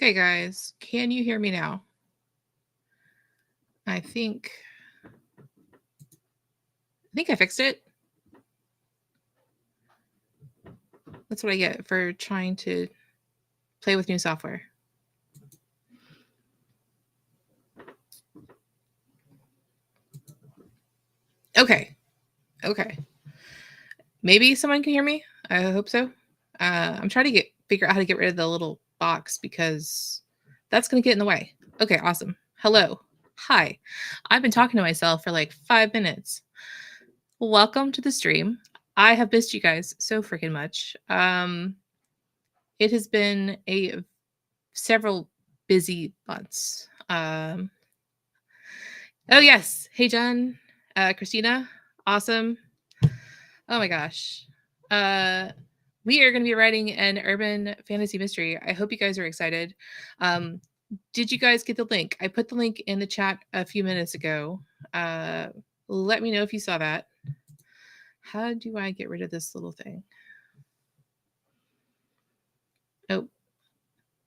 Okay, guys, can you hear me now? I think I fixed it. That's what I get for trying to play with new software. Okay. Maybe someone can hear me. I hope so. I'm trying to figure out how to get rid of the little box because that's going to get in the way. Okay, awesome. Hello. Hi. I've been talking to myself for like 5 minutes. Welcome to the stream. I have missed you guys so freaking much. It has been several busy months. Oh yes. Hey Jen, Christina, awesome. Oh my gosh. We are going to be writing an urban fantasy mystery. I hope you guys are excited. Did you guys get the link? I put the link in the chat a few minutes ago. Let me know if you saw that. How do I get rid of this little thing? Oh,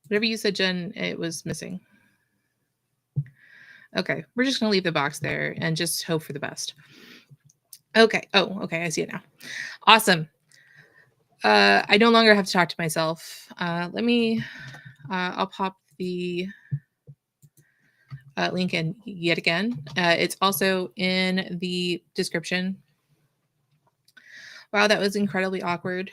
whatever you said, Jen, it was missing. Okay, we're just going to leave the box there and just hope for the best. Okay. Oh, okay. I see it now. Awesome. I no longer have to talk to myself. Let me, I'll pop the link in yet again. It's also in the description. Wow, that was incredibly awkward.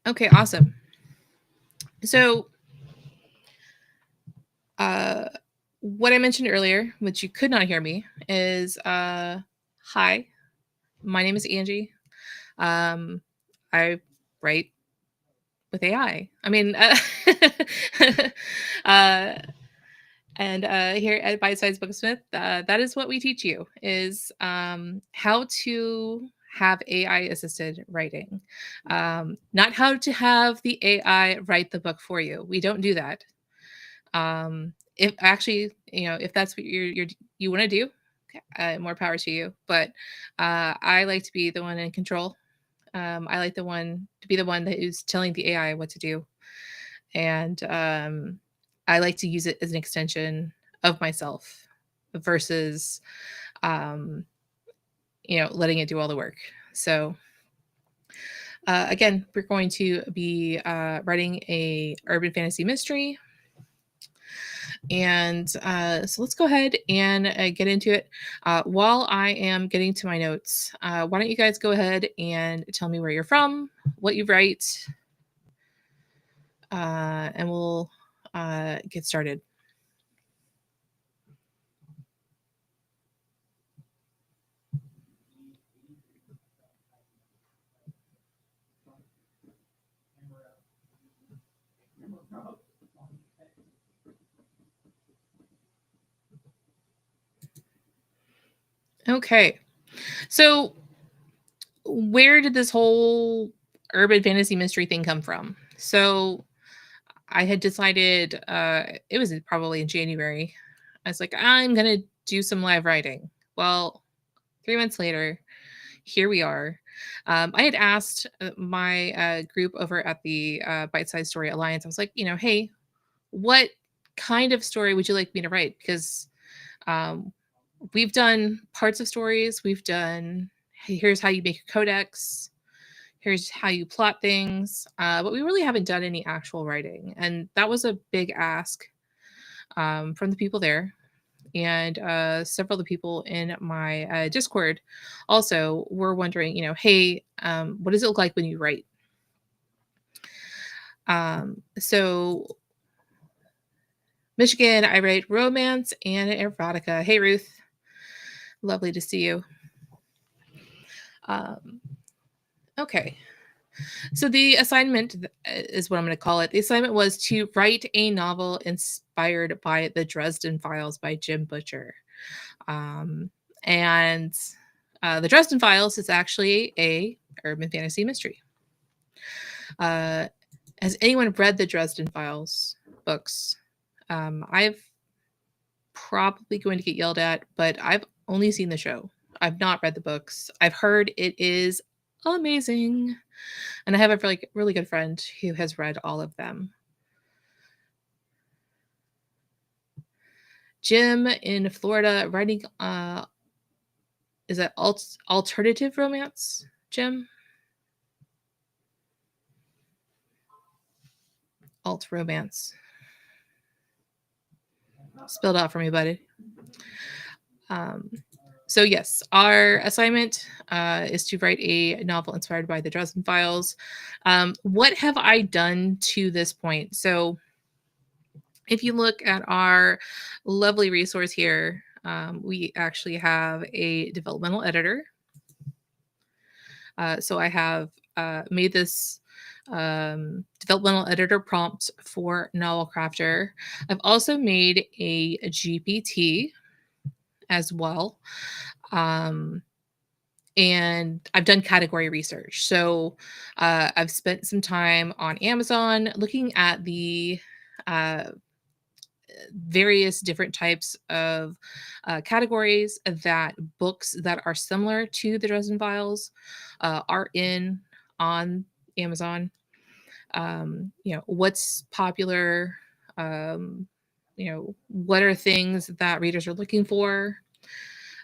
Okay, awesome. So, what I mentioned earlier, which you could not hear me, is hi, my name is Angie. I write with AI. I mean, and here at Byte-Sized Booksmith, that is what we teach you: is how to have AI assisted writing, not how to have the AI write the book for you. We don't do that. If actually, if that's what you want to do, more power to you. But I like to be the one in control. I like to be the one that is telling the AI what to do, and I like to use it as an extension of myself versus, letting it do all the work. So again, we're going to be writing a urban fantasy mystery. And so let's go ahead and get into it. While I am getting to my notes, why don't you guys go ahead and tell me where you're from, what you write, and we'll get started. Okay. So where did this whole urban fantasy mystery thing come from? So I had decided, it was probably in January. I was like, I'm going to do some live writing. Well, 3 months later, here we are. I had asked my group over at the Bite Size Story Alliance, I was like, hey, what kind of story would you like me to write? Because um, we've done parts of stories. We've done, hey, here's how you make a codex. Here's how you plot things. But we really haven't done any actual writing. And that was a big ask from the people there. And several of the people in my Discord also were wondering, hey, what does it look like when you write? So Michigan, I write romance and erotica. Hey, Ruth. Lovely to see you. Okay. So the assignment is what I'm going to call it. The assignment was to write a novel inspired by the Dresden Files by Jim Butcher. And the Dresden Files is actually a urban fantasy mystery. Has anyone read the Dresden Files books? I've probably going to get yelled at, but I've only seen the show. I've not read the books. I've heard it is amazing. And I have a really good friend who has read all of them. Jim in Florida writing, is that alternative romance, Jim? Alt romance. Spelled out for me, buddy. Um, so yes, our assignment is to write a novel inspired by the Dresden Files. What have I done to this point? So if you look at our lovely resource here, we actually have a developmental editor. So I have made this developmental editor prompt for Novel Crafter. I've also made a GPT as well. Um, and I've done category research. So I've spent some time on Amazon looking at the uh, various different types of categories that books that are similar to the Dresden Files are in on Amazon. What's popular, what are things that readers are looking for.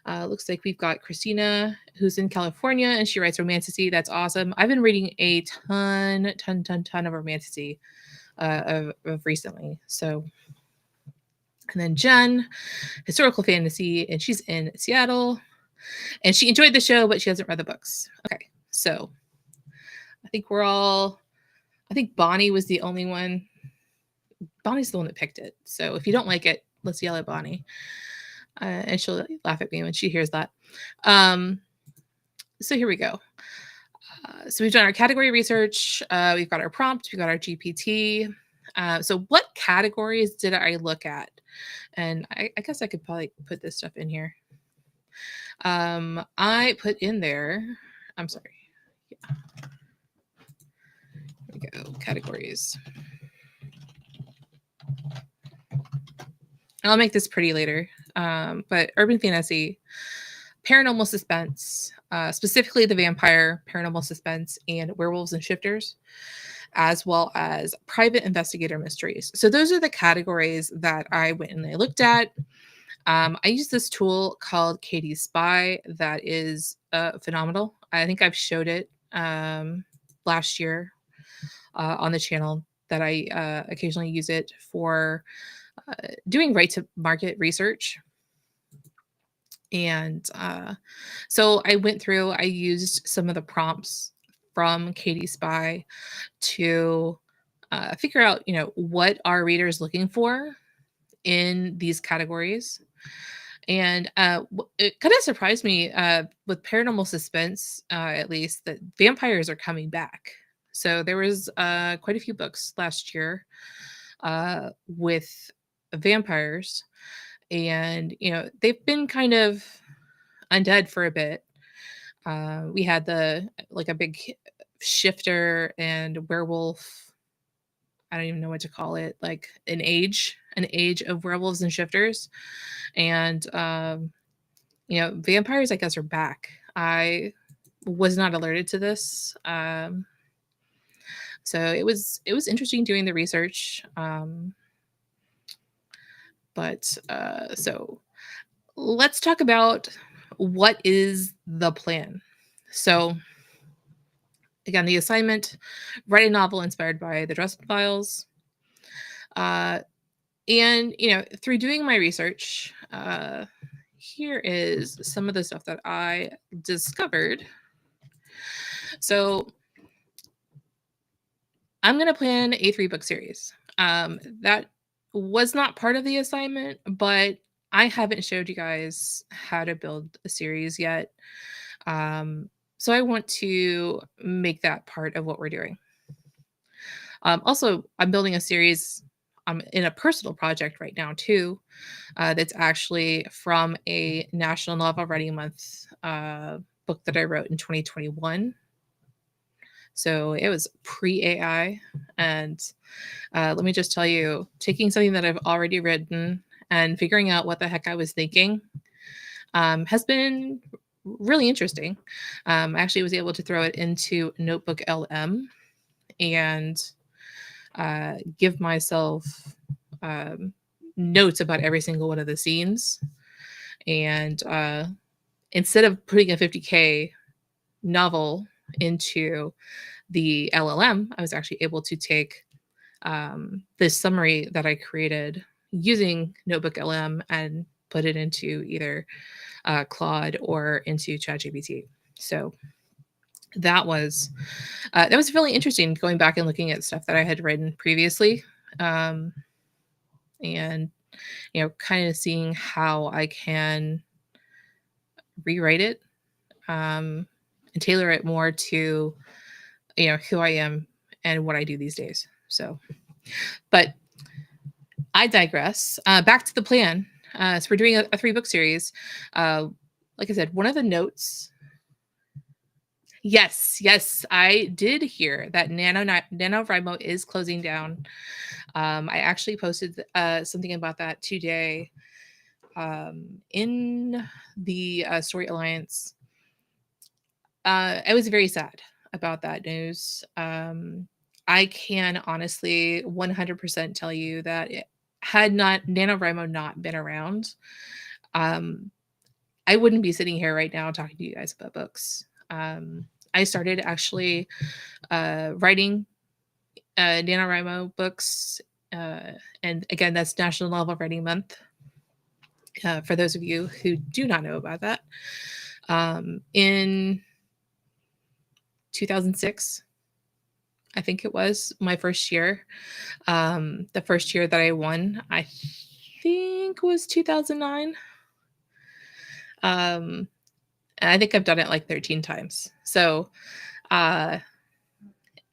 Looks like we've got Christina who's in California and she writes romantasy. That's awesome. I've been reading a ton of romantasy of recently. So, and then Jen, historical fantasy, and she's in Seattle and she enjoyed the show, but she hasn't read the books. Okay. So I think Bonnie was the only one. Bonnie's the one that picked it. So if you don't like it, let's yell at Bonnie. And she'll laugh at me when she hears that. So here we go. So we've done our category research. We've got our prompt. We've got our GPT. So what categories did I look at? And I guess I could probably put this stuff in here. I put in there, I'm sorry. Yeah. Here we go, categories. I'll make this pretty later. But urban fantasy, paranormal suspense, specifically the vampire, paranormal suspense, and werewolves and shifters, as well as private investigator mysteries. So those are the categories that I went and I looked at. I use this tool called Katie's Spy that is phenomenal. I think I've showed it last year on the channel that I occasionally use it for doing right to market research. And so I went through, I used some of the prompts from Katie's Spy to figure out, what are readers looking for in these categories. And it kind of surprised me with paranormal suspense, at least, that vampires are coming back. So there was quite a few books last year with vampires, and they've been kind of undead for a bit. We had a big shifter and werewolf. I don't even know what to call it, like an age of werewolves and shifters. And, vampires, I guess, are back. I was not alerted to this. So it was interesting doing the research. So let's talk about what is the plan. So again, the assignment, write a novel inspired by the Dresden Files. And, through doing my research, here is some of the stuff that I discovered. So I'm going to plan a 3-book series. That was not part of the assignment, but I haven't showed you guys how to build a series yet. So I want to make that part of what we're doing. Also, I'm building a series. I'm in a personal project right now too. That's actually from a National Novel Writing Month book that I wrote in 2021. So it was pre-AI. And let me just tell you, taking something that I've already written and figuring out what the heck I was thinking has been really interesting. I actually was able to throw it into Notebook LM and give myself um, notes about every single one of the scenes. And instead of putting a 50K novel into the LLM, I was actually able to take this summary that I created using Notebook LM and put it into either Claude or into ChatGPT. So that was really interesting, going back and looking at stuff that I had written previously, um, and kind of seeing how I can rewrite it, and tailor it more to who I am and what I do these days. So, but I digress. Back to the plan. So we're doing a 3-book series. Like I said, one of the notes. Yes, I did hear that NaNoWriMo is closing down. I actually posted something about that today in the Story Alliance. I was very sad about that news. I can honestly 100% tell you that had not NaNoWriMo not been around, um, I wouldn't be sitting here right now talking to you guys about books. I started actually writing NaNoWriMo books. And again, that's National Novel Writing Month. For those of you who do not know about that, in 2006, I think it was my first year. The first year that I won, I think, was 2009. And I think I've done it like 13 times. So uh,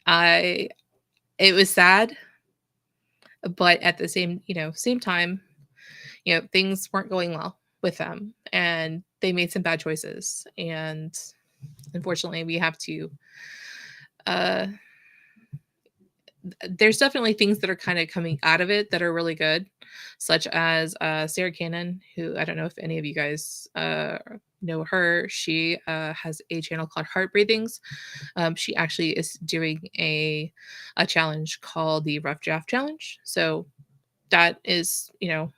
I it was sad, but at the same time, things weren't going well with them, and they made some bad choices, and unfortunately we have to uh there's definitely things that are kind of coming out of it that are really good, such as Sarah Cannon, who I don't know if any of you guys know her. She has a channel called Heart Breathings. She actually is doing a challenge called the Rough Draft Challenge. So that is,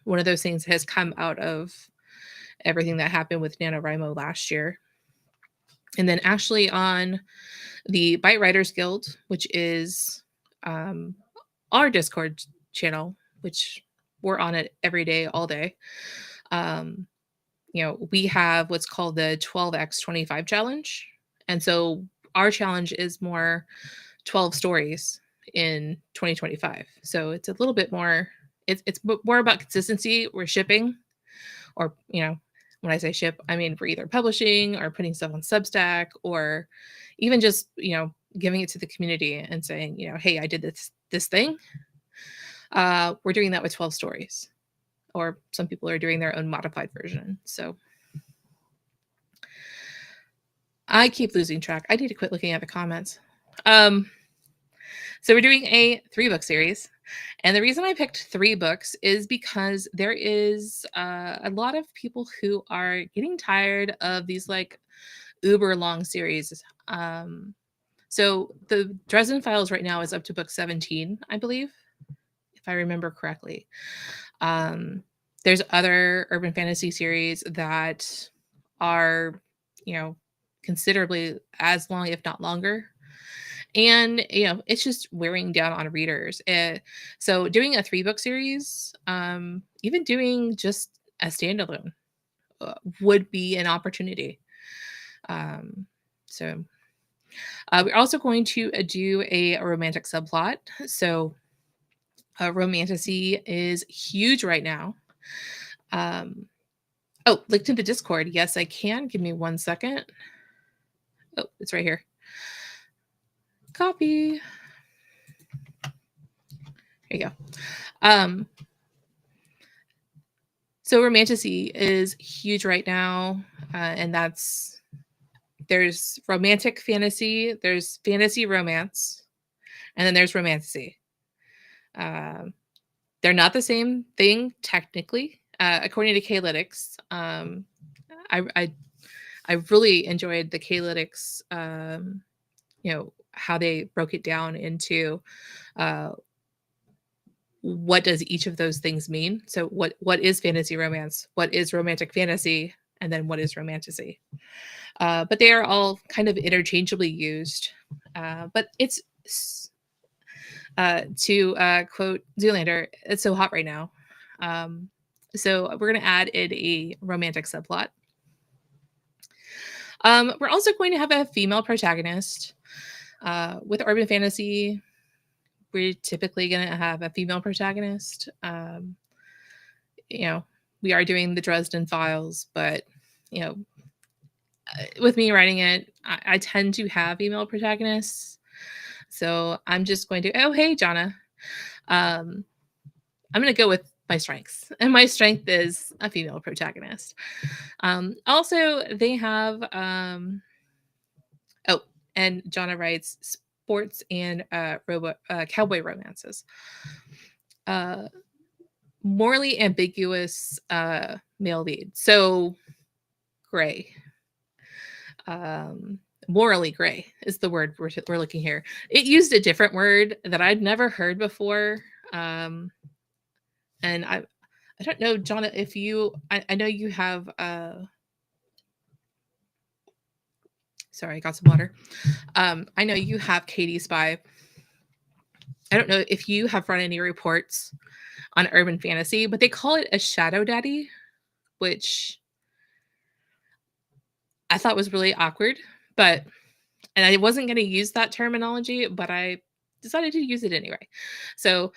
one of those things that has come out of everything that happened with NaNoWriMo last year. And then actually on the Byte Writers Guild, which is our Discord channel, which we're on it every day, all day. We have what's called the 12x25 challenge. And so our challenge is more 12 stories in 2025. So it's a little bit more, it's more about consistency. We're shipping, or, when I say ship, I mean, we're either publishing or putting stuff on Substack, or even just, giving it to the community and saying, hey, I did this thing. We're doing that with 12 stories, or some people are doing their own modified version. So I keep losing track. I need to quit looking at the comments. So we're doing a 3-book series. And the reason I picked 3 books is because there is a lot of people who are getting tired of these like uber long series. So the Dresden Files right now is up to book 17, I believe, if I remember correctly. There's other urban fantasy series that are, considerably as long, if not longer. And, it's just wearing down on readers. So doing a 3-book series, even doing just a standalone would be an opportunity. So we're also going to do a romantic subplot. So romantasy is huge right now. Oh, link to the Discord. Yes, I can. Give me 1 second. Oh, it's right here. Copy. There you go. So romantasy is huge right now, and there's romantic fantasy, there's fantasy romance, and then there's romantasy. They're not the same thing technically, according to K-Lytics. I I really enjoyed the Kalytics, how they broke it down into uh, what does each of those things mean. So what is fantasy romance? What is romantic fantasy? And then what is romantasy? But they are all kind of interchangeably used. But it's to quote Zoolander, it's so hot right now. So we're going to add in a romantic subplot. We're also going to have a female protagonist. With urban fantasy, we're typically going to have a female protagonist. We are doing the Dresden Files, but you know, with me writing it, I tend to have female protagonists. So I'm just going to, oh, hey, Jonna. I'm going to go with my strengths. And my strength is a female protagonist. Also, they have, and Jonna writes sports and cowboy romances. Morally ambiguous male lead. So gray. Morally gray is the word we're looking here. It used a different word that I'd never heard before. And I don't know, Jonna, if I know you have sorry, I got some water. I know you have Katie Spy. I don't know if you have run any reports on urban fantasy, but they call it a shadow daddy, which I thought was really awkward, and I wasn't going to use that terminology, but I decided to use it anyway. So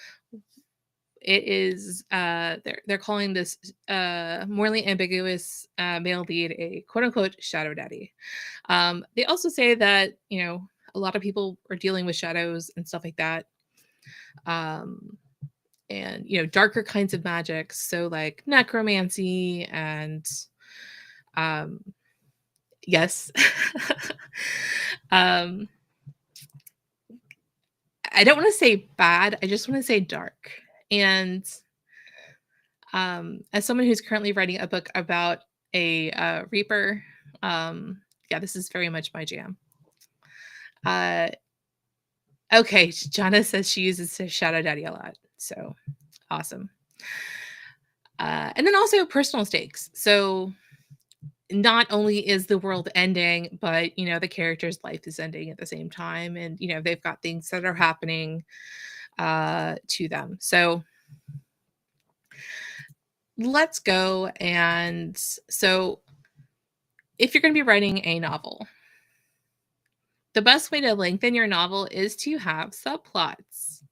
it is, they're calling this morally ambiguous male lead a quote unquote shadow daddy. They also say that, a lot of people are dealing with shadows and stuff like that. And, darker kinds of magic. So like necromancy and, yes. I don't want to say bad. I just want to say dark. And as someone who's currently writing a book about a reaper, this is very much my jam. Okay, Jonna says she uses Shadow Daddy a lot, so awesome. And then also personal stakes. So not only is the world ending, but the character's life is ending at the same time, and they've got things that are happening to them. So let's go. And so if you're going to be writing a novel, the best way to lengthen your novel is to have subplots.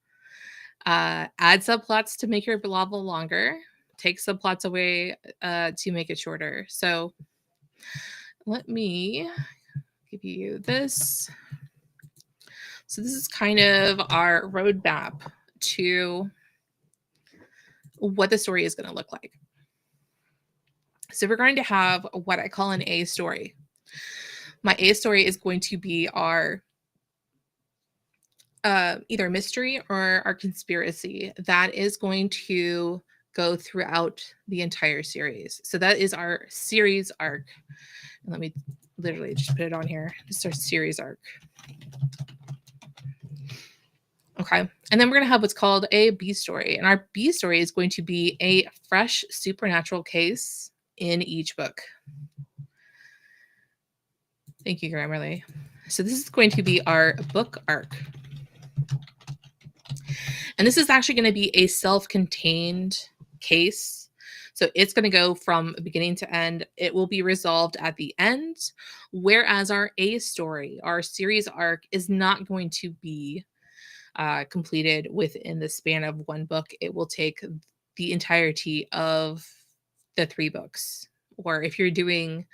Add subplots to make your novel longer. Take subplots away to make it shorter. So let me give you this. So this is kind of our roadmap to what the story is going to look like. So we're going to have what I call an A story. My A story is going to be our either mystery or our conspiracy that is going to go throughout the entire series. So that is our series arc. And let me literally just put it on here. This is our series arc. Okay. And then we're going to have what's called a B story. And our B story is going to be a fresh supernatural case in each book. Thank you, Grammarly. So this is going to be our book arc. And this is actually going to be a self-contained case. So it's going to go from beginning to end. It will be resolved at the end. Whereas our A story, our series arc, is not going to be completed within the span of one book. It will take the entirety of the 3 books. Or if you're doing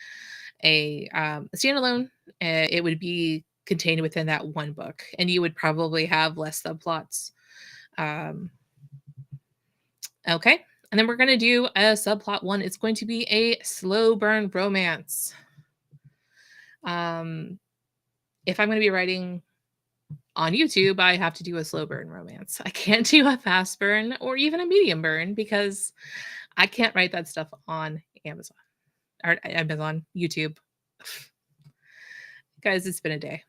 a standalone, it would be contained within that one book, and you would probably have less subplots. Okay, and then we're going to do a subplot 1. It's going to be a slow burn romance. If I'm going to be writing on YouTube, I have to do a slow burn romance. I can't do a fast burn or even a medium burn because I can't write that stuff on Amazon or Amazon, YouTube. Guys, it's been a day.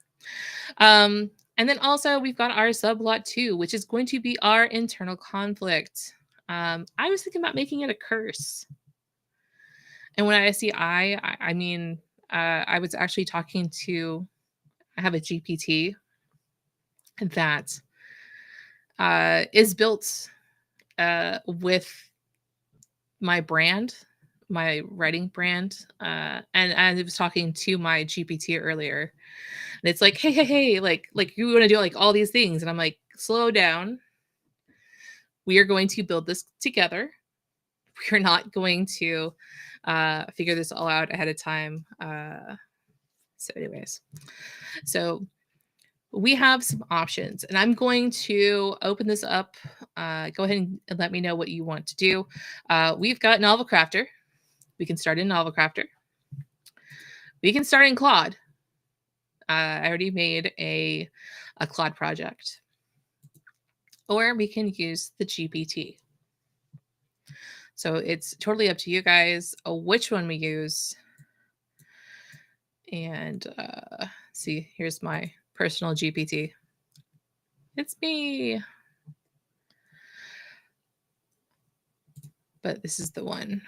And then also we've got our subplot 2, which is going to be our internal conflict. I was thinking about making it a curse. And when I see I mean, I was actually talking to, I have a GPT that is built with my brand, my writing brand. And I was talking to my GPT earlier, and it's like, hey, like you want to do like all these things. And I'm like, slow down. We are going to build this together. We're not going to figure this all out ahead of time. So anyways, so we have some options, and I'm going to open this up. Go ahead and let me know what you want to do. We've got Novel Crafter. We can start in Novel Crafter. We can start in Claude. I already made a Claude project. Or we can use the GPT. So it's totally up to you guys which one we use. And see, here's my personal GPT. It's me. But this is the one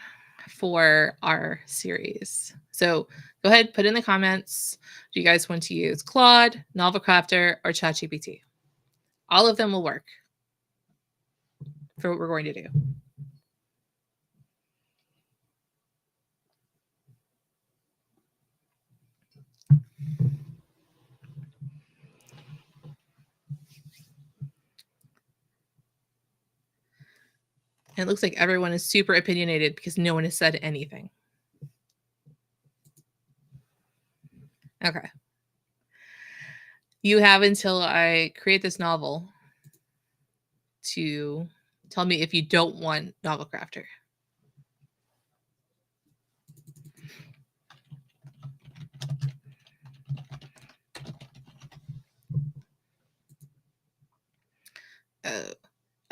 for our series. So go ahead, put in the comments. Do you guys want to use Claude, Novel Crafter, or ChatGPT? All of them will work for what we're going to do. And it looks like everyone is super opinionated because no one has said anything. Okay. You have until I create this novel to tell me if you don't want Novel Crafter.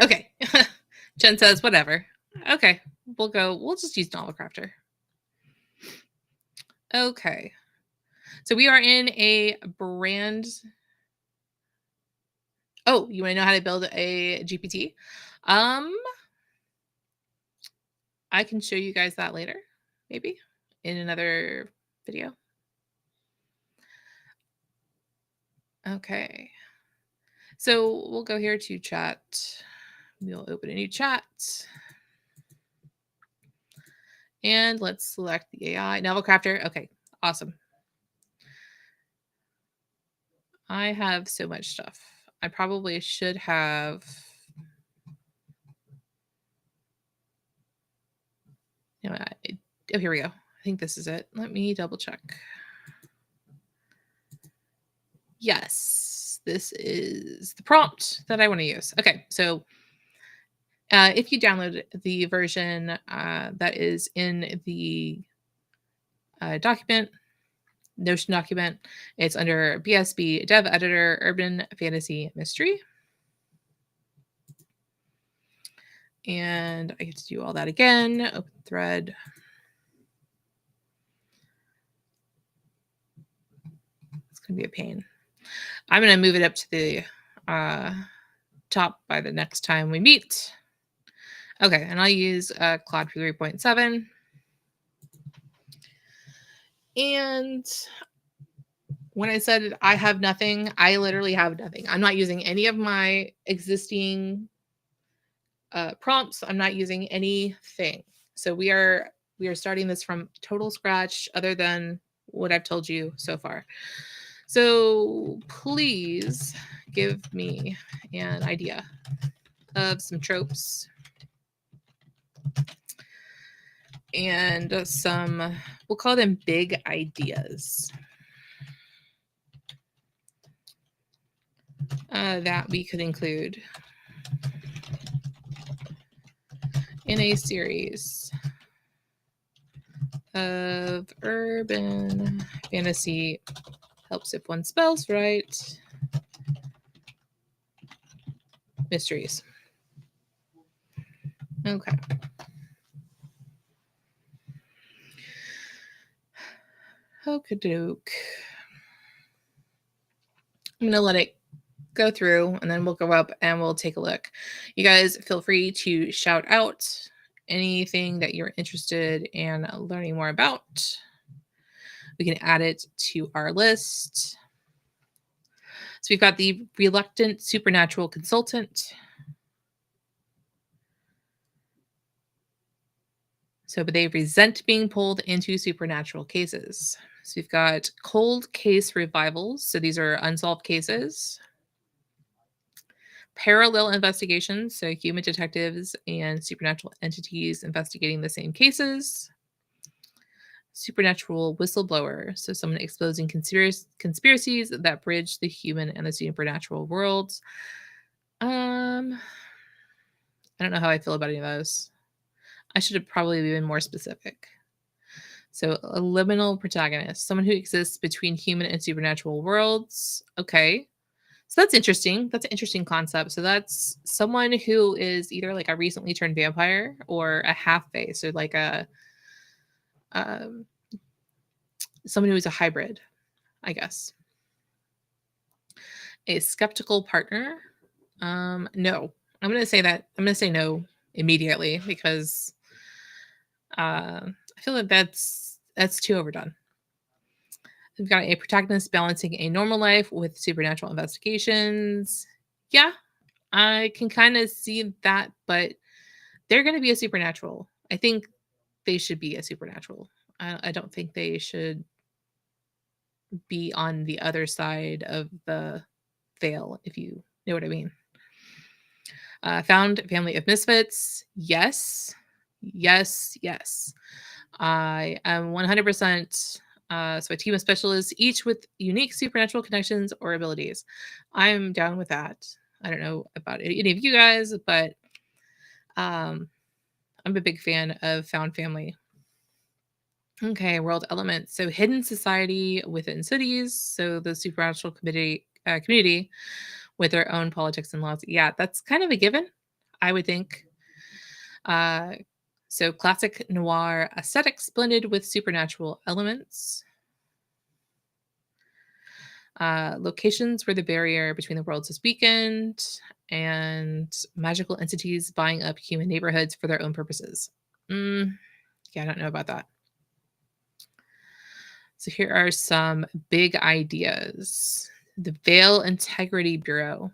Okay. Jen says, whatever. Okay. We'll just use Novel Crafter. Okay. So we are in a brand. Oh, you want to know how to build a GPT? I can show you guys that later, maybe in another video. Okay. So we'll go here to chat. We'll open a new chat. And let's select the AI. Novel Crafter. Okay, awesome. I have so much stuff. I probably should have. You know, oh, here we go. I think this is it. Let me double check. Yes, this is the prompt that I want to use. Okay, so if you download the version that is in the document, Notion document, it's under BSB Dev Editor Urban Fantasy Mystery. And I get to do all that again. Open thread. It's going to be a pain. I'm going to move it up to the top by the next time we meet. Okay, and I'll use Claude 3.7. And when I said I have nothing, I literally have nothing. I'm not using any of my existing prompts. I'm not using anything. So we are starting this from total scratch, other than what I've told you so far. So please give me an idea of some tropes and some, we'll call them big ideas that we could include in a series of urban fantasy. Helps if one spells right. Mysteries. Okay. Okadoke. I'm gonna let it go through and then we'll go up and we'll take a look. You guys feel free to shout out anything that you're interested in learning more about. We can add it to our list. So we've got the reluctant supernatural consultant. So, but they resent being pulled into supernatural cases. So we've got cold case revivals. So these are unsolved cases. Parallel investigations. So human detectives and supernatural entities investigating the same cases. Supernatural whistleblower. So someone exposing conspiracies that bridge the human and the supernatural worlds. I don't know how I feel about any of those. I should have probably been more specific. So a liminal protagonist, someone who exists between human and supernatural worlds. Okay. So that's interesting. That's an interesting concept. So that's someone who is either like a recently turned vampire or a half fae. So like a someone who is a hybrid, I guess. A skeptical partner. No. I'm gonna say that. I'm gonna say no immediately because I feel like that's too overdone. We've got a protagonist balancing a normal life with supernatural investigations. Yeah, I can kind of see that, but they're going to be a supernatural. I think they should be a supernatural. I don't think they should be on the other side of the veil, if you know what I mean. Found family of misfits. Yes. Yes. Yes. I am 100%. So a team of specialists, each with unique supernatural connections or abilities. I'm down with that. I don't know about any of you guys, but I'm a big fan of found family. Okay, world elements. So hidden society within cities. So the supernatural community with their own politics and laws. Yeah, that's kind of a given, I would think. Uh, so classic noir aesthetics blended with supernatural elements. Locations where the barrier between the worlds is weakened, and magical entities buying up human neighborhoods for their own purposes. Yeah, I don't know about that. So here are some big ideas. The Veil Integrity Bureau,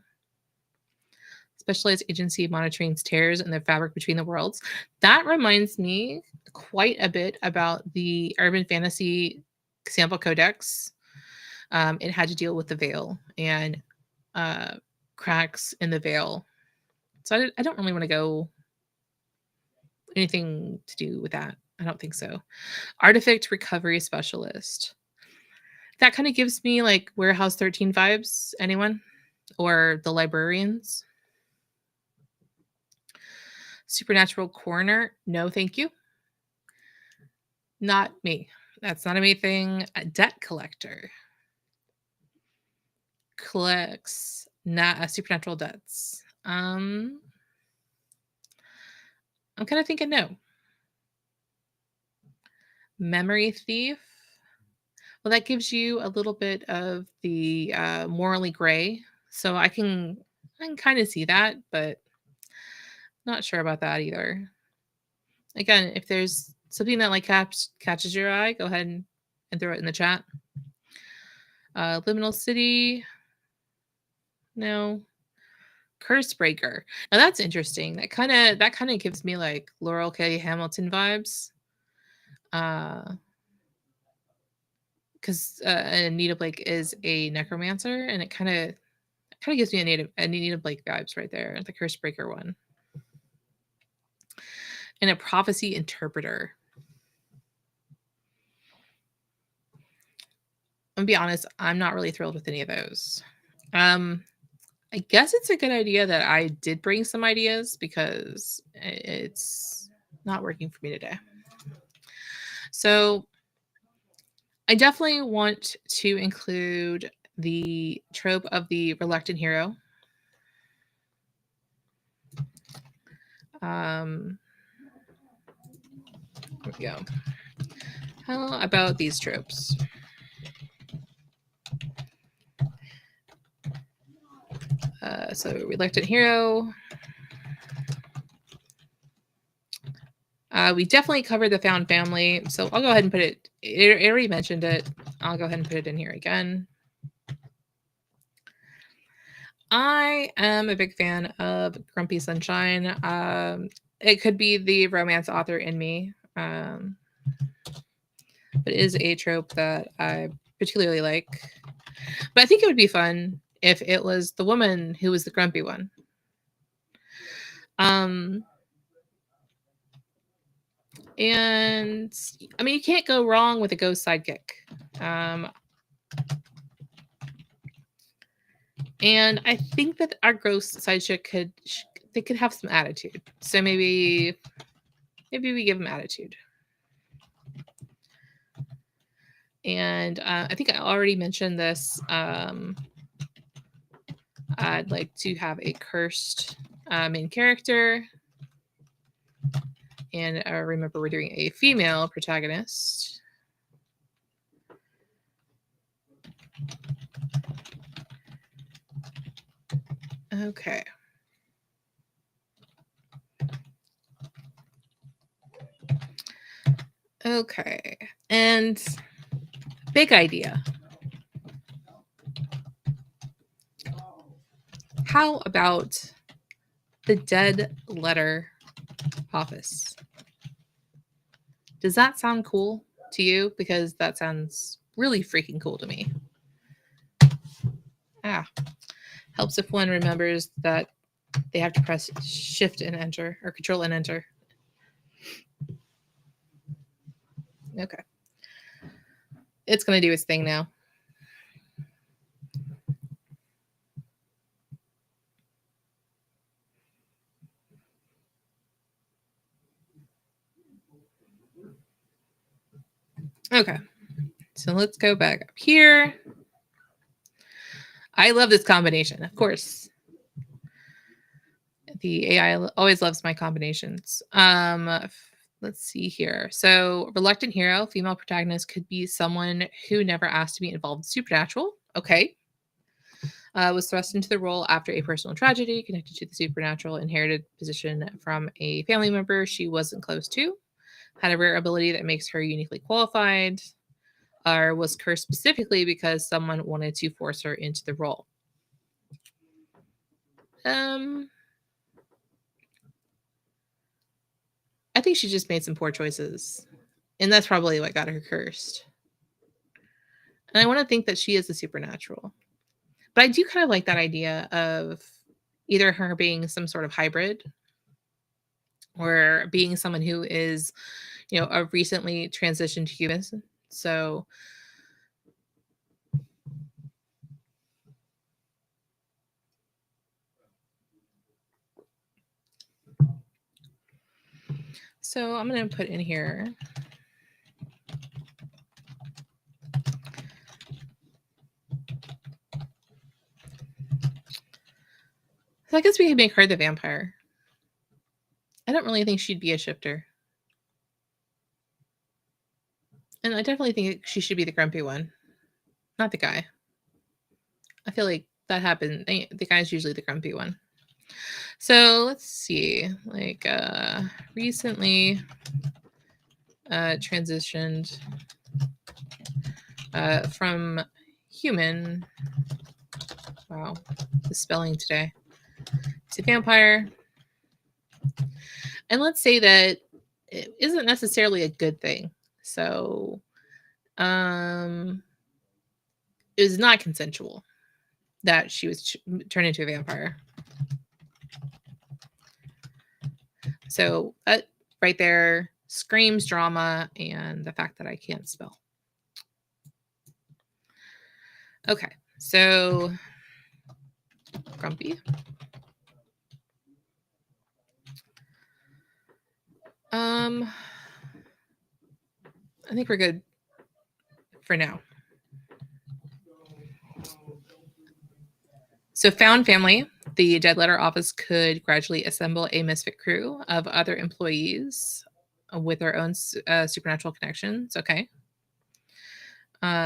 specialized agency monitoring tears in the fabric between the worlds. That reminds me quite a bit about the urban fantasy sample codex. It had to deal with the veil and cracks in the veil. So I don't really want to go anything to do with that. I don't think so. Artifact recovery specialist. That kind of gives me like Warehouse 13 vibes. Anyone? Or the librarians? Supernatural coroner. No, thank you. Not me. That's not a me thing. A debt collector. Collects not supernatural debts. I'm kind of thinking no. Memory thief. Well, that gives you a little bit of the morally gray, so I can kind of see that, but not sure about that either. Again, if there's something that like catches your eye, go ahead and throw it in the chat. Liminal city. No. Curse breaker. Now that's interesting. That kind of gives me like Laurel K. Hamilton vibes. Because Anita Blake is a necromancer, and it kind of gives me Anita Blake vibes right there, the Curse Breaker one, and a prophecy interpreter. I'm gonna be honest, I'm not really thrilled with any of those. I guess it's a good idea that I did bring some ideas because it's not working for me today. So I definitely want to include the trope of the reluctant hero. Here we go. How about these tropes? So reluctant hero. We definitely covered the found family, so I'll go ahead and put it. It already mentioned it. I'll go ahead and put it in here again. I am a big fan of Grumpy Sunshine. It could be the romance author in me, but it is a trope that I particularly like. But I think it would be fun if it was the woman who was the grumpy one. And I mean, you can't go wrong with a ghost sidekick. And I think that our ghost sidekick could have some attitude. So maybe we give him attitude. And I think I already mentioned this. I'd like to have a cursed main character. And remember, we're doing a female protagonist. Okay. Okay. And big idea. How about the dead letter office? Does that sound cool to you? Because that sounds really freaking cool to me. Helps if one remembers that they have to press shift and enter, or control and enter. Okay. It's going to do its thing now. Okay. So let's go back up here. I love this combination, of course. The AI always loves my combinations. Let's see here. So, reluctant hero, female protagonist could be someone who never asked to be involved in supernatural. Okay. Was thrust into the role after a personal tragedy connected to the supernatural, inherited position from a family member she wasn't close to, had a rare ability that makes her uniquely qualified, or was cursed specifically because someone wanted to force her into the role. I think she just made some poor choices. And that's probably what got her cursed. And I want to think that she is the supernatural. But I do kind of like that idea of either her being some sort of hybrid or being someone who is, a recently transitioned human. So I'm going to put in here. So I guess we could make her the vampire. I don't really think she'd be a shifter. And I definitely think she should be the grumpy one, not the guy. I feel like that happened. The guy's usually the grumpy one. So let's see, like recently transitioned from human, wow, the spelling today, to vampire. And let's say that it isn't necessarily a good thing. So it was not consensual that she was turned into a vampire. So that right there screams drama and the fact that I can't spell. Okay, so grumpy. I think we're good for now. So found family. The dead letter office could gradually assemble a misfit crew of other employees with their own supernatural connections. Okay.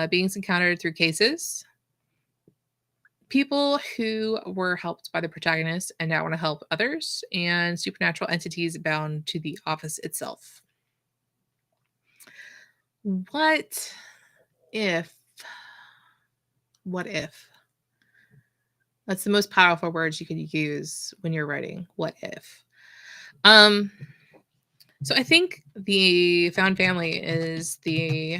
Beings encountered through cases. People who were helped by the protagonist and now want to help others, and supernatural entities bound to the office itself. What if? What if? That's the most powerful words you could use when you're writing. What if? Um, so I think the found family is the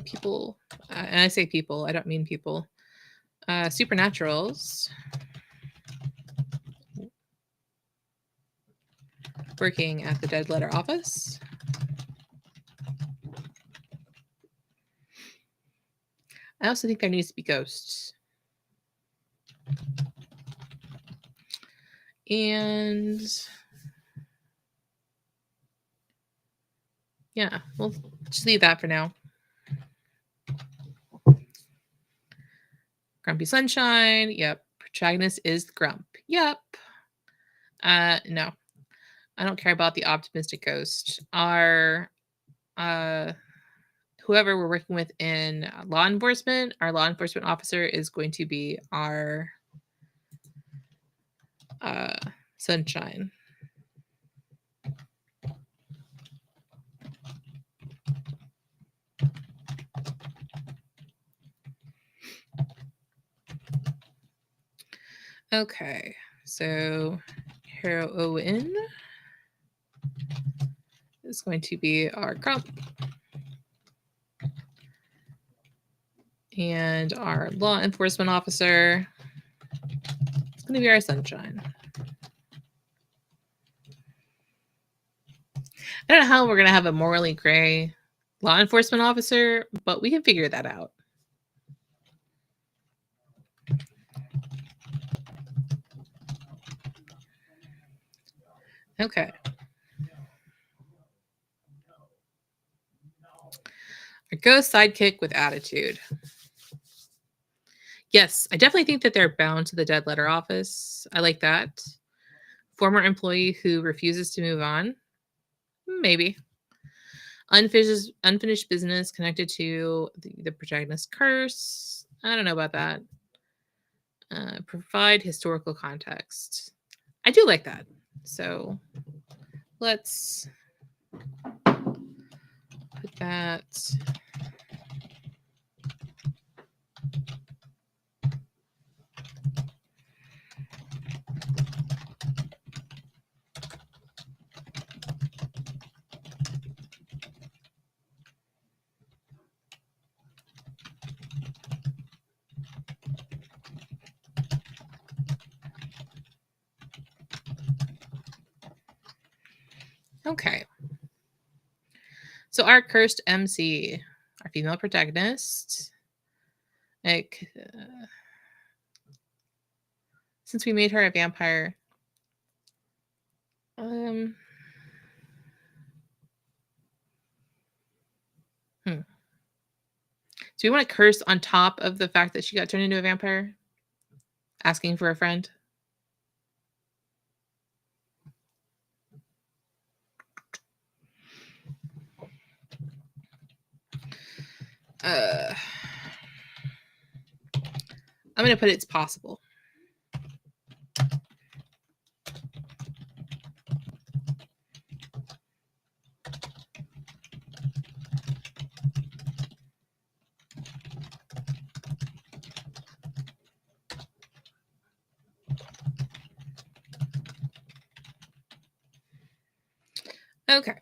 people, and I say people, I don't mean people. Supernaturals working at the dead letter office. I also think there needs to be ghosts. And yeah, we'll just leave that for now. Grumpy Sunshine. Yep. Protagonist is the grump. Yep. No. I don't care about the optimistic ghost. Our whoever we're working with in law enforcement, our law enforcement officer is going to be our sunshine. Okay, so heroine is going to be our grump. And our law enforcement officer is going to be our sunshine. I don't know how we're going to have a morally gray law enforcement officer, but we can figure that out. Okay. A ghost sidekick with attitude. Yes, I definitely think that they're bound to the dead letter office. I like that. Former employee who refuses to move on. Maybe. Unfinished business connected to the protagonist's curse. I don't know about that. Provide historical context. I do like that. So let's put that. Okay. So our cursed MC, our female protagonist, like, since we made her a vampire, do we want to curse on top of the fact that she got turned into a vampire? Asking for a friend? I'm going to put it's possible. Okay.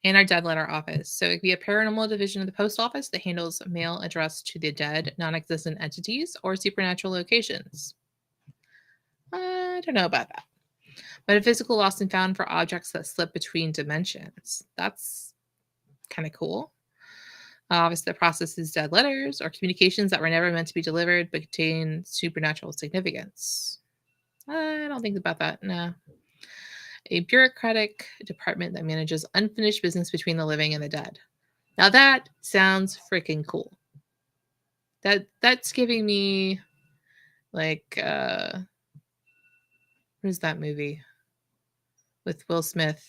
In our dead letter office. So it could be a paranormal division of the post office that handles mail addressed to the dead, non-existent entities or supernatural locations. I don't know about that. But a physical lost and found for objects that slip between dimensions. That's kind of cool. Obviously, that processes dead letters or communications that were never meant to be delivered but contain supernatural significance. I don't think about that. No. A bureaucratic department that manages unfinished business between the living and the dead. Now that sounds freaking cool. That's giving me like what is that movie with Will Smith?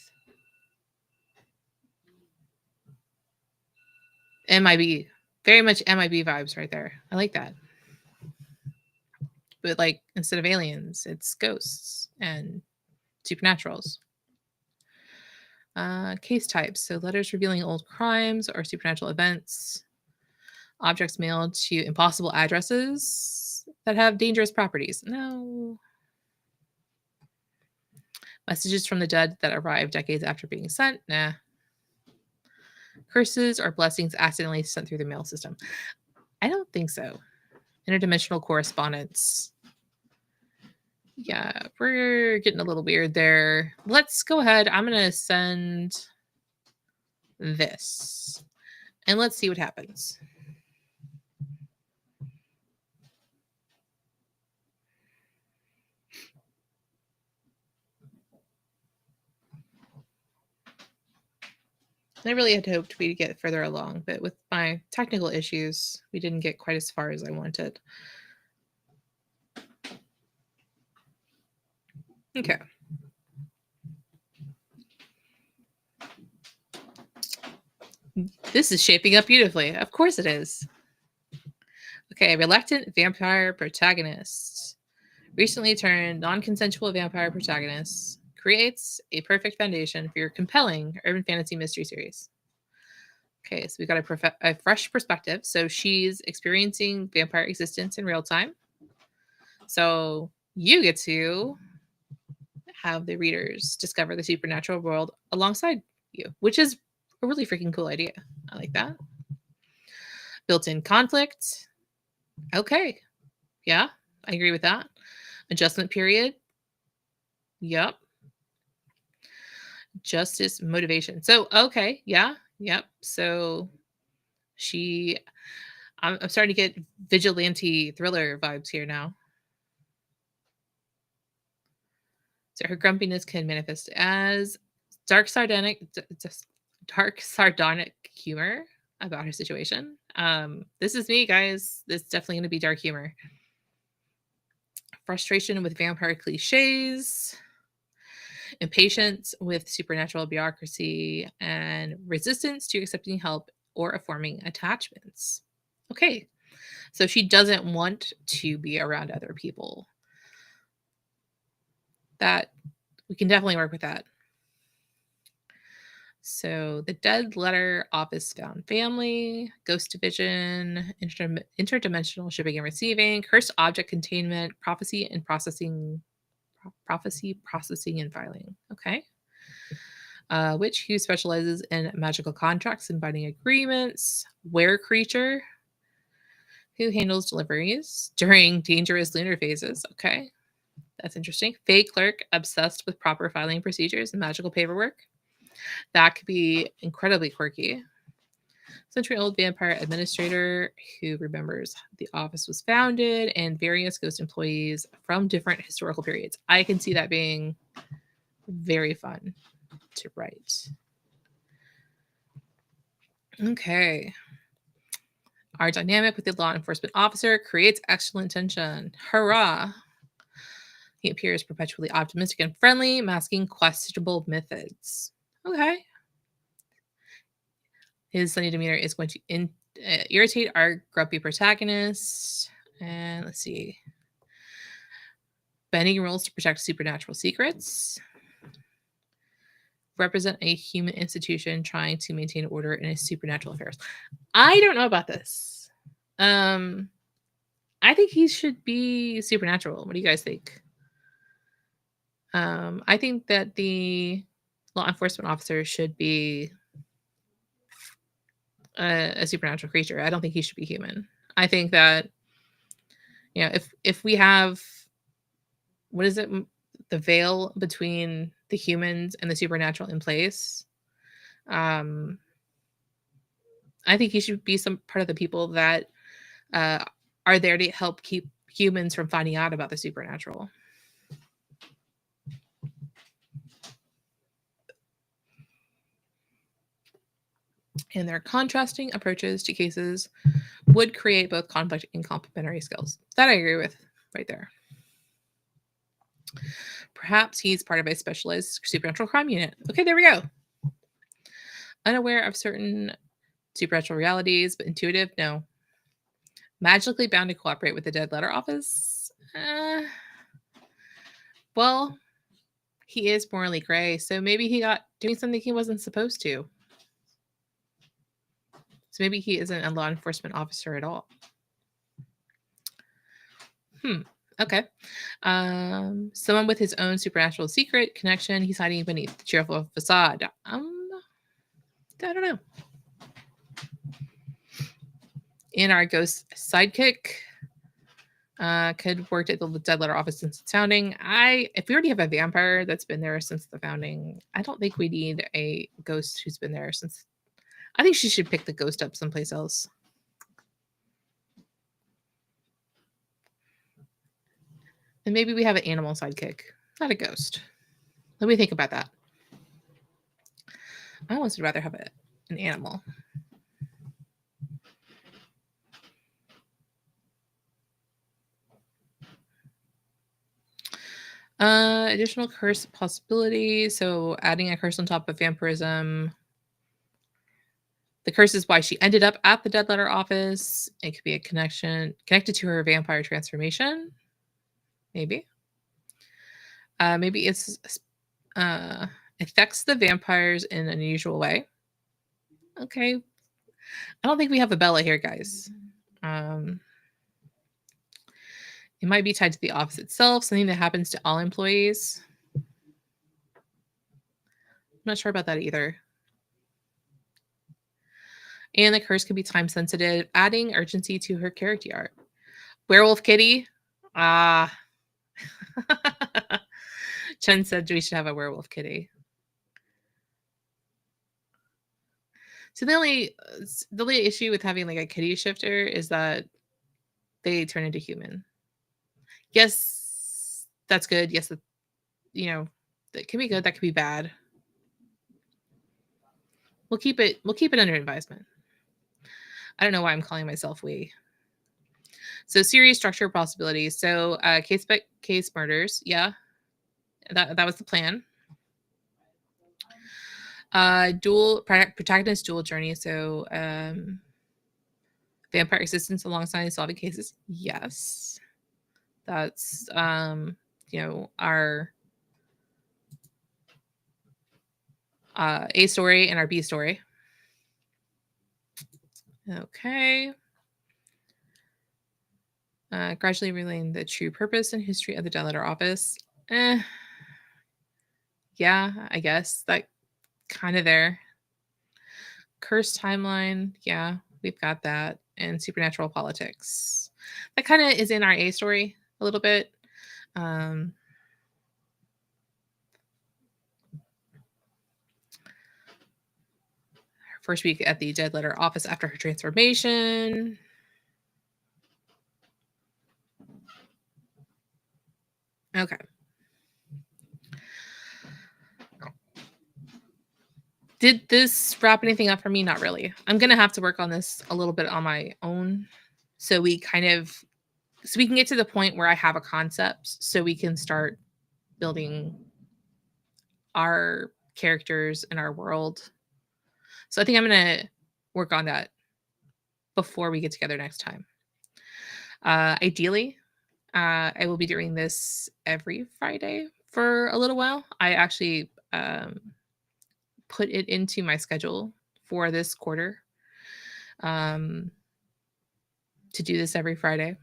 MIB. Very much MIB vibes right there. I like that. But like instead of aliens, it's ghosts and supernaturals. Case types. So letters revealing old crimes or supernatural events. Objects mailed to impossible addresses that have dangerous properties. No. Messages from the dead that arrive decades after being sent. Nah. Curses or blessings accidentally sent through the mail system. I don't think so. Interdimensional correspondence. Yeah, we're getting a little weird there. Let's go ahead. I'm going to send this. And let's see what happens. I really had hoped we'd get further along, but with my technical issues, we didn't get quite as far as I wanted. Okay. This is shaping up beautifully. Of course it is. Okay, reluctant vampire protagonist. Recently turned non-consensual vampire protagonist creates a perfect foundation for your compelling urban fantasy mystery series. Okay, so we got a fresh perspective. So she's experiencing vampire existence in real time. So you get to have the readers discover the supernatural world alongside you, which is a really freaking cool idea. I like that. Built-in conflict. Okay. Yeah, I agree with that. Adjustment period. Yep. Justice motivation. So, okay. Yeah. Yep. So I'm starting to get vigilante thriller vibes here now. So her grumpiness can manifest as dark sardonic, dark sardonic humor about her situation. This is me, guys. This is definitely going to be dark humor. Frustration with vampire cliches, impatience with supernatural bureaucracy, and resistance to accepting help or forming attachments. Okay, so she doesn't want to be around other people. That we can definitely work with that. So the dead letter office found family, ghost division, interdimensional shipping and receiving, cursed object containment, prophecy processing and filing. Okay. Witch who specializes in magical contracts and binding agreements, were creature who handles deliveries during dangerous lunar phases. Okay. That's interesting. Fake clerk obsessed with proper filing procedures and magical paperwork. That could be incredibly quirky. Century-old vampire administrator who remembers the office was founded and various ghost employees from different historical periods. I can see that being very fun to write. Okay. Our dynamic with the law enforcement officer creates excellent tension. Hurrah! He appears perpetually optimistic and friendly, masking questionable methods. Okay. His sunny demeanor is going to irritate our grumpy protagonist. And let's see. Bending rules to protect supernatural secrets. Represent a human institution trying to maintain order in its supernatural affairs. I don't know about this. I think he should be supernatural. What do you guys think? I think that the law enforcement officer should be a supernatural creature. I don't think he should be human. I think that, you know, if we have, what is it, the veil between the humans and the supernatural in place, I think he should be some part of the people that are there to help keep humans from finding out about the supernatural. And their contrasting approaches to cases would create both conflict and complementary skills. That I agree with right there. Perhaps he's part of a specialized supernatural crime unit. Okay, there we go. Unaware of certain Supernatural realities, but intuitive? No. Magically bound to cooperate with the dead letter office? Well, he is morally gray, so maybe he got doing something he wasn't supposed to. So maybe he isn't a law enforcement officer at all. Okay. Someone with his own supernatural secret connection. He's hiding beneath the cheerful facade. I don't know. In our ghost sidekick, could work at the dead letter office since its founding. If we already have a vampire that's been there since the founding, I don't think we need a ghost who's been there since. I think she should pick the ghost up someplace else. And maybe we have an animal sidekick, not a ghost. Let me think about that. I almost would rather have an animal. Additional curse possibilities. So adding a curse on top of vampirism. The curse is why she ended up at the dead letter office. It could be a connection connected to her vampire transformation. Maybe. Maybe it's affects the vampires in an unusual way. Okay. I don't think we have a Bella here, guys. It might be tied to the office itself, something that happens to all employees. I'm not sure about that either. And the curse could be time sensitive, adding urgency to her character art. Werewolf Kitty? Chen said we should have a werewolf kitty. So the only issue with having like a kitty shifter is that they turn into human. Yes, that's good. Yes, that can be good. That could be bad. We'll keep it under advisement. I don't know why I'm calling myself we. So series structure possibilities. So case by case murders. Yeah, that was the plan. Dual protagonist dual journey. So vampire existence alongside solving cases. Yes, that's our A story and our B story. Okay. Gradually relaying the true purpose and history of the dead letter office. Yeah, I guess that kind of there. Cursed timeline. Yeah, we've got that. And supernatural politics. That kind of is in our A story a little bit. First week at the dead letter office after her transformation. Okay. Did this wrap anything up for me? Not really. I'm going to have to work on this a little bit on my own. So we can get to the point where I have a concept so we can start building our characters and our world. So I think I'm going to work on that before we get together next time. Ideally, I will be doing this every Friday for a little while. I actually put it into my schedule for this quarter to do this every Friday.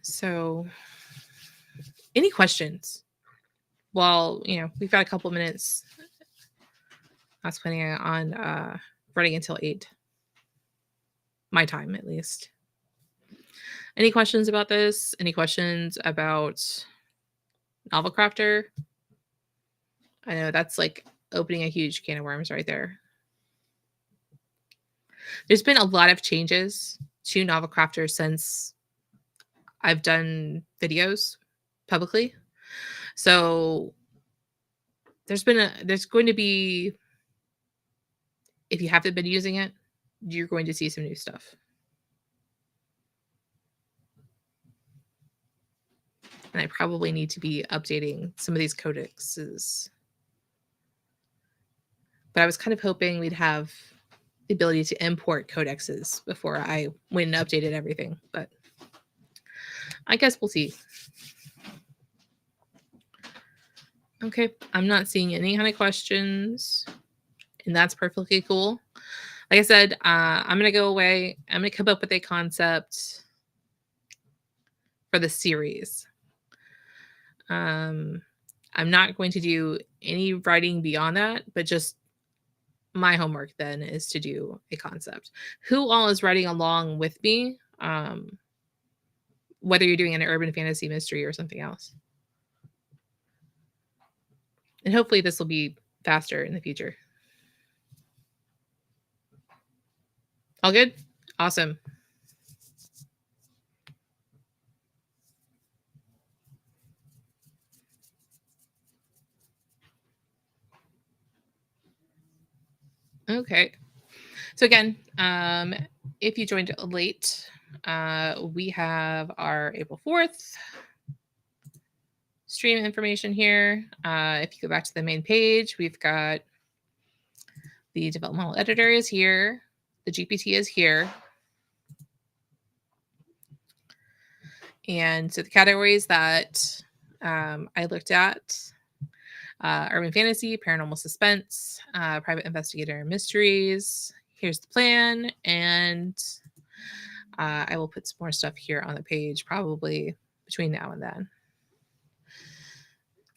So, any questions? Well, we've got a couple minutes. I was planning on running until 8. My time, at least. Any questions about this? Any questions about Novel Crafter? I know that's like opening a huge can of worms right there. There's been a lot of changes to Novel Crafter since I've done videos publicly. So there's going to be, if you haven't been using it, you're going to see some new stuff. And I probably need to be updating some of these codexes. But I was kind of hoping we'd have the ability to import codexes before I went and updated everything. But I guess we'll see. Okay, I'm not seeing any kind of questions, and that's perfectly cool. Like I said, I'm going to go away. I'm going to come up with a concept for the series. I'm not going to do any writing beyond that, but just my homework then is to do a concept. Who all is writing along with me? Whether you're doing an urban fantasy mystery or something else. And hopefully this will be faster in the future. All good? Awesome. Okay. So again, if you joined late, we have our April 4th stream information here. If you go back to the main page, we've got the developmental editor is here. The GPT is here. And so the categories that I looked at, urban fantasy, paranormal suspense, private investigator and mysteries. Here's the plan. And I will put some more stuff here on the page probably between now and then.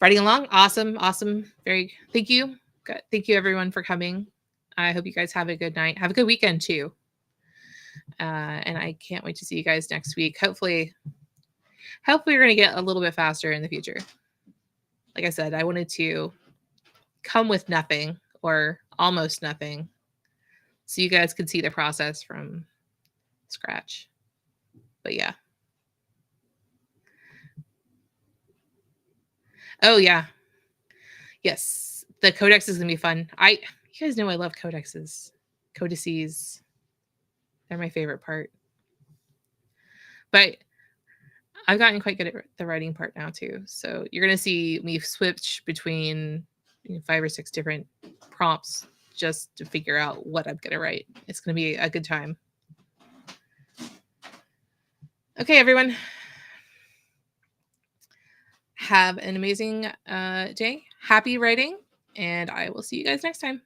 Writing along. Awesome. Thank you. Good. Thank you everyone for coming. I hope you guys have a good night. Have a good weekend too. And I can't wait to see you guys next week. Hopefully we're going to get a little bit faster in the future. Like I said, I wanted to come with nothing or almost nothing so you guys could see the process from scratch. But yeah. Oh yeah. Yes. The codex is going to be fun. You guys know I love codexes. Codices. They're my favorite part. But I've gotten quite good at the writing part now too. So you're going to see me switch between 5 or 6 different prompts just to figure out what I'm going to write. It's going to be a good time. Okay, everyone. Have an amazing day. Happy writing, and I will see you guys next time.